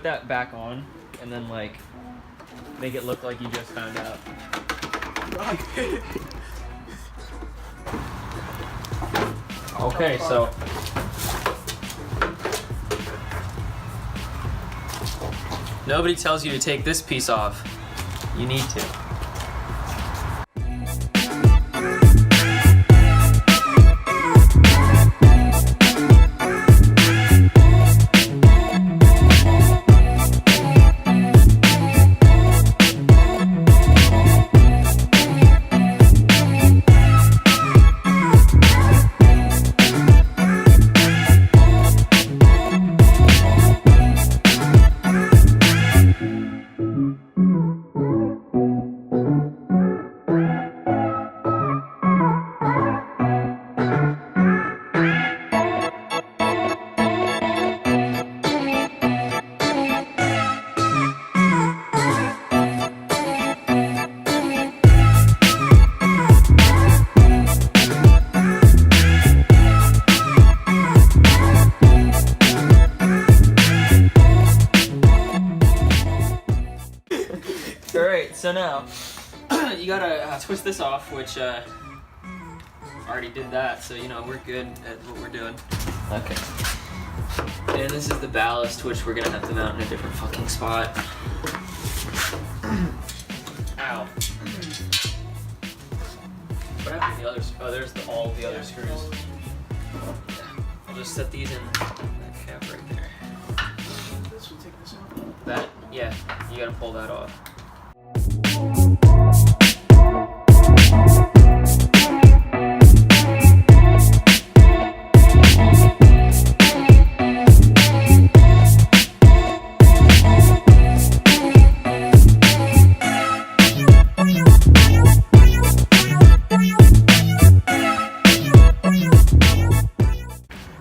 put that back on and then like make it look like you just found out. Okay, so nobody tells you to take this piece off. You need to. Alright, so now you gotta twist this off, which already did that, so you know we're good at what we're doing. Okay. And this is the ballast, which we're gonna have to mount in a different fucking spot. Ow. What happened to the others? Oh, there's all the other screws. Yeah. I'll just set these in that cap right there. This will take this off. That, yeah, you gotta pull that off.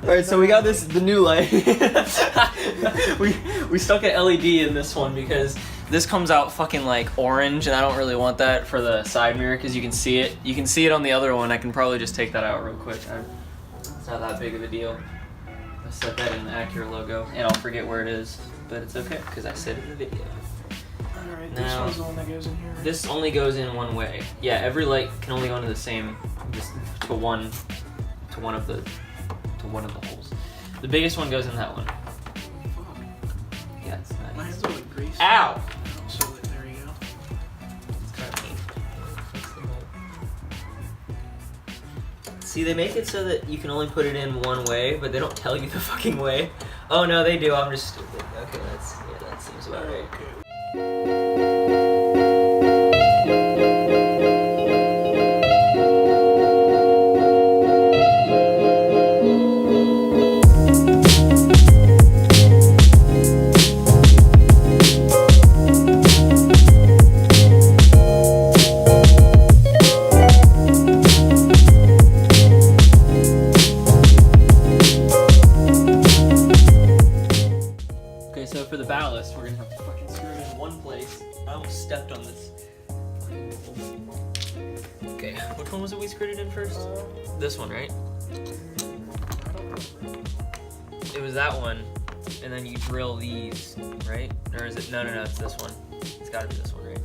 Alright, so we got the new light. we stuck an LED in this one because this comes out fucking like orange, and I don't really want that for the side mirror because you can see it. You can see it on the other one. I can probably just take that out real quick. It's not that big of a deal. I set that in the Acura logo, and I'll forget where it is, but it's okay because I said it in the video. Alright, Now, this one's the one that goes in here. Right? This only goes in one way. Yeah, every light can only go into the same, just to one of the holes. The biggest one goes in that one. Yeah, it's nice. My hands are like grease. Ow! So there you go. It's kind of neat. See, they make it so that you can only put it in one way, but they don't tell you the fucking way. Oh no, they do. I'm just stupid. Okay, that seems about right. Okay. So for the ballast, we're gonna have to fucking screw it in one place. I almost stepped on this. Okay, which one was it we screwed it in first? This one, right? It was that one, and then you drill these, right? Or is it? No, it's this one. It's gotta be this one, right?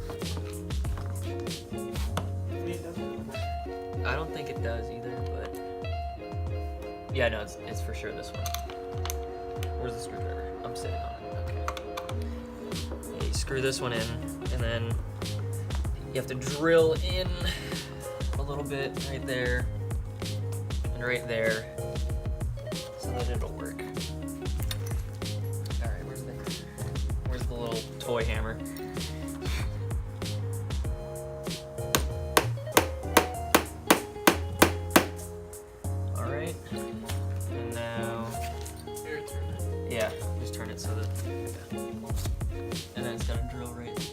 I don't think it does either, but yeah, no, it's for sure this one. Where's the screwdriver? I'm sitting on it. You screw this one in, and then you have to drill in a little bit right there and right there so that it'll work. All right, where's the little toy hammer? All right, and now, yeah, just turn it so that, yeah. And then it's gonna drill right there.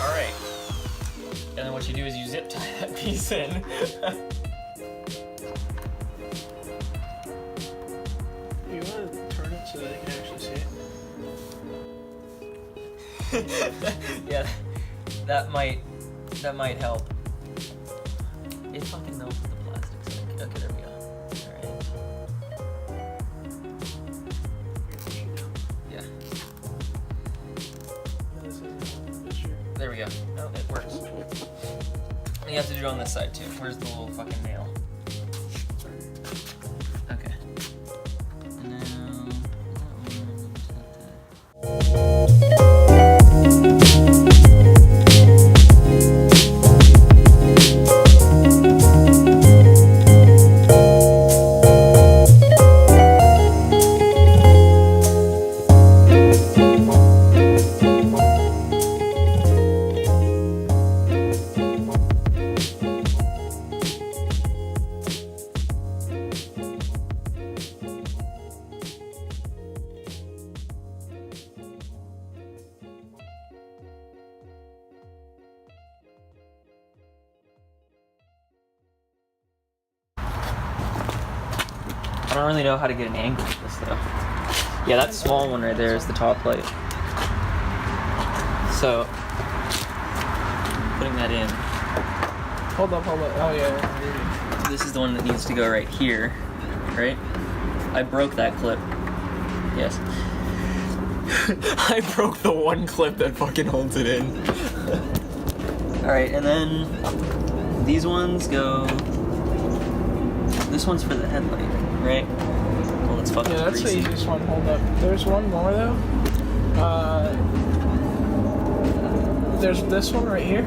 Alright. And then what you do is you zip tie that piece in. You want to turn it so that you can actually see it? Yeah, that might help. It fucking knows what the plastic's like. Okay, there we go. Yeah. There we go. Oh, it works. And you have to do it on this side too. Where's the little fucking nail? Okay. And now I don't really know how to get an angle of this though. Yeah, that small one right there is the top plate. So, putting that in. Hold up. Oh yeah. This is the one that needs to go right here, right? I broke that clip. Yes. I broke the one clip that fucking holds it in. Alright, and then these ones go... This one's for the headlight, right? Well, it's fucking Yeah, that's greasy. the easiest one. Hold up. There's one more though. There's this one right here.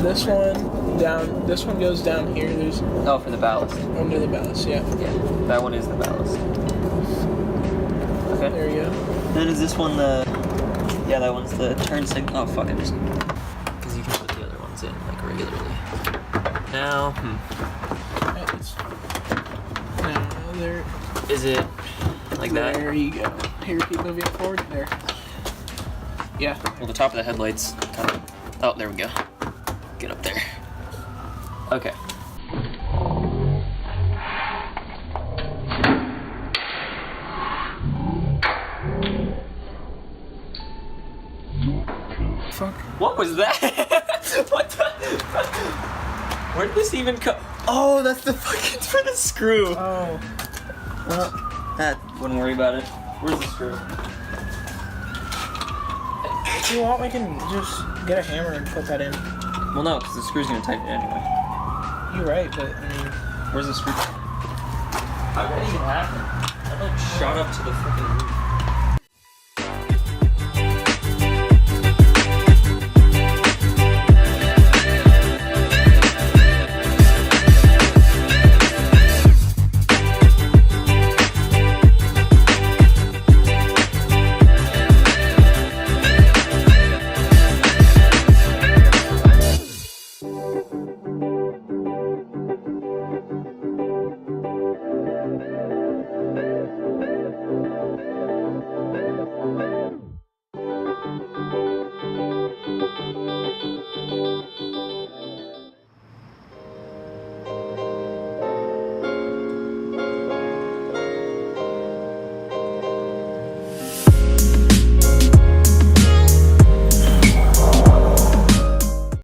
This one down. This one goes down here. There's Oh, for the ballast. under the ballast. Yeah. Yeah, that one is the ballast. Okay. There you go. Then is this one the... Yeah, that one's the turn signal. Oh, fuck, I just... Because you can put the other ones in, like, regularly. Now, It's, now there. is it like that? There you go. Here, keep moving forward. There. Yeah. Well, the top of the headlights kind of... Oh, there we go. Get up there. Okay. Fuck. What was that? What the... Where did this even come? Oh, that's the fucking for the screw. Oh. Well, that wouldn't worry about it. Where's the screw? If you want, we can just get a hammer and put that in. Well, no, because the screw's gonna tighten it anyway. You're right, but I mean, Where's the screw? How did that even happen? That like shot up to the fucking roof.